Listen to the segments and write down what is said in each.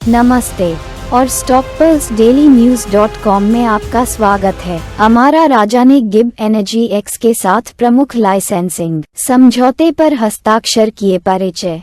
नमस्ते और StockPulseDailyNews.com में आपका स्वागत है। अमारा राजा ने गिब एनर्जी एक्स के साथ प्रमुख लाइसेंसिंग समझौते पर हस्ताक्षर किए। परिचय।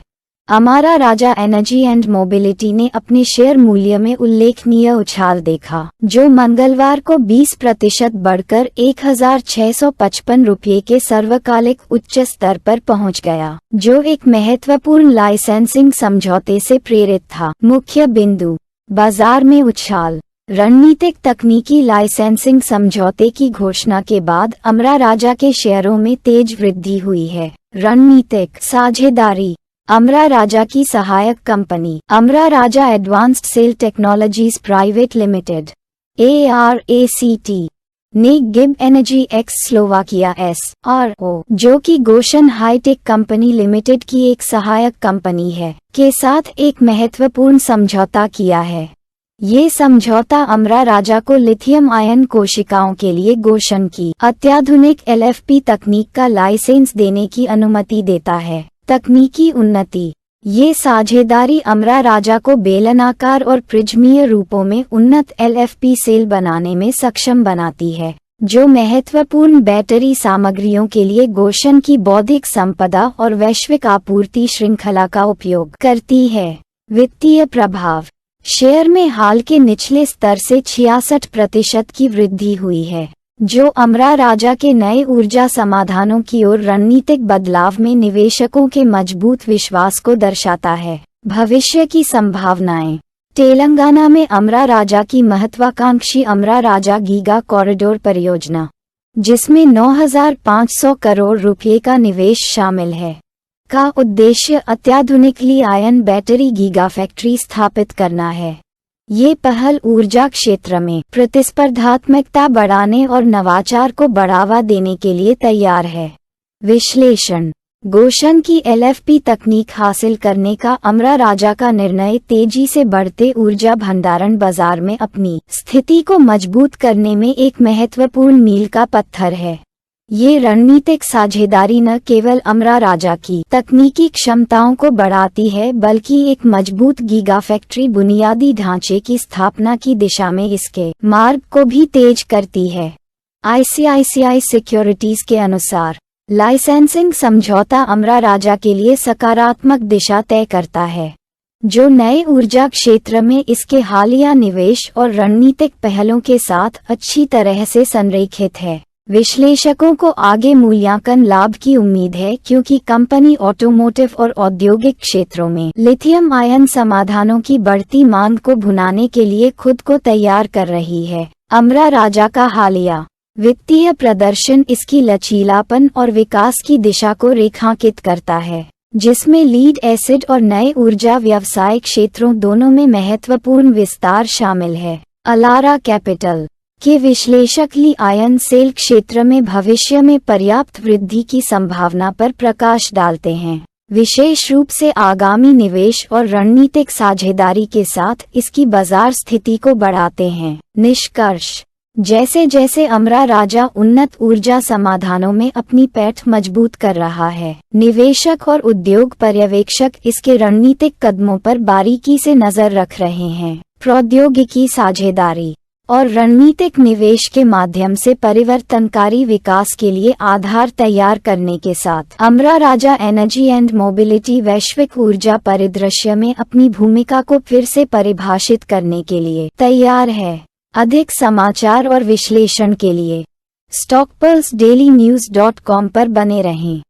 Amara Raja energy and mobility ने अपने शेयर मूल्य में उल्लेखनीय उछाल देखा, जो मंगलवार को 20% बढ़कर 1,655 रुपये के सर्वकालिक उच्च स्तर पर पहुंच गया, जो एक महत्वपूर्ण लाइसेंसिंग समझौते से प्रेरित था। मुख्य बिंदु: बाजार में उछाल। रणनीतिक तकनीकी लाइसेंसिंग समझौते की घोषणा के बाद अमरा राजा के शेयरों में तेज वृद्धि हुई है। रणनीतिक साझेदारी। अमरा राजा की सहायक company Amara Raja Advanced Cell Technologies Private Limited (ARACT) ने Gib Energy X Slovakia SRO, जो कि गोशन हाईटेक कंपनी लिमिटेड की एक सहायक कंपनी है, के साथ एक महत्वपूर्ण समझौता किया है। ये समझौता अमरा राजा को लिथियम आयन कोशिकाओं के लिए गोशन की अत्याधुनिक LFP तकनीक का लाइसेंस देने की अनुमति देता है। तकनीकी उन्नति। ये साझेदारी अमरा राजा को बेलनाकार और प्रिज्मीय रूपों में उन्नत LFP सेल बनाने में सक्षम बनाती है, जो महत्वपूर्ण बैटरी सामग्रियों के लिए गोशन की बौद्धिक संपदा और वैश्विक आपूर्ति श्रृंखला का उपयोग करती है। वित्तीय प्रभाव। शेयर में हाल के निचले स्तर से 66% की वृद्धि हुई है, जो अमरा राजा के नए ऊर्जा समाधानों की ओर रणनीतिक बदलाव में निवेशकों के मजबूत विश्वास को दर्शाता है। भविष्य की संभावनाएं। तेलंगाना में अमरा राजा की महत्वाकांक्षी अमरा राजा गीगा कॉरिडोर परियोजना, जिसमें 9,500 करोड़ रुपये का निवेश शामिल है, का उद्देश्य अत्याधुनिक लिथियम बैटरी गीगा फैक्ट्री स्थापित करना है। ये पहल ऊर्जा क्षेत्र में प्रतिस्पर्धात्मकता बढ़ाने और नवाचार को बढ़ावा देने के लिए तैयार है। विश्लेषण। गोशन की LFP तकनीक हासिल करने का अमरा राजा का निर्णय तेजी से बढ़ते ऊर्जा भंडारण बाजार में अपनी स्थिति को मजबूत करने में एक महत्वपूर्ण मील का पत्थर है। ये रणनीतिक साझेदारी न केवल अमरा राजा की तकनीकी क्षमताओं को बढ़ाती है, बल्कि एक मजबूत गीगा फैक्ट्री बुनियादी ढांचे की स्थापना की दिशा में इसके मार्ग को भी तेज करती है। ICICI सिक्योरिटीज के अनुसार, लाइसेंसिंग समझौता अमरा राजा के लिए सकारात्मक दिशा तय करता है, जो नए ऊर्जा क्षेत्र में इसके हालिया निवेश और रणनीतिक पहलों के साथ अच्छी तरह से संरेखित है। विश्लेषकों को आगे मूल्यांकन लाभ की उम्मीद है, क्योंकि कंपनी ऑटोमोटिव और औद्योगिक क्षेत्रों में लिथियम आयन समाधानों की बढ़ती मांग को भुनाने के लिए खुद को तैयार कर रही है। अमरा राजा का हालिया वित्तीय प्रदर्शन इसकी लचीलापन और विकास की दिशा को रेखांकित करता है, जिसमें लीड एसिड और नए ऊर्जा व्यवसाय क्षेत्रों दोनों में महत्वपूर्ण विस्तार शामिल है। अलारा कैपिटल के विश्लेषक लिथियम सेल क्षेत्र में भविष्य में पर्याप्त वृद्धि की संभावना पर प्रकाश डालते हैं, विशेष रूप से आगामी निवेश और रणनीतिक साझेदारी के साथ इसकी बाजार स्थिति को बढ़ाते हैं। निष्कर्ष। जैसे जैसे अमरा राजा उन्नत ऊर्जा समाधानों में अपनी पैठ मजबूत कर रहा है, निवेशक और उद्योग पर्यवेक्षक इसके रणनीतिक कदमों पर बारीकी से नजर रख रहे हैं। प्रौद्योगिकी साझेदारी और रणनीतिक निवेश के माध्यम से परिवर्तनकारी विकास के लिए आधार तैयार करने के साथ अमरा राजा एनर्जी एंड मोबिलिटी वैश्विक ऊर्जा परिदृश्य में अपनी भूमिका को फिर से परिभाषित करने के लिए तैयार है। अधिक समाचार और विश्लेषण के लिए StockPulseDailyNews.com पर बने रहें।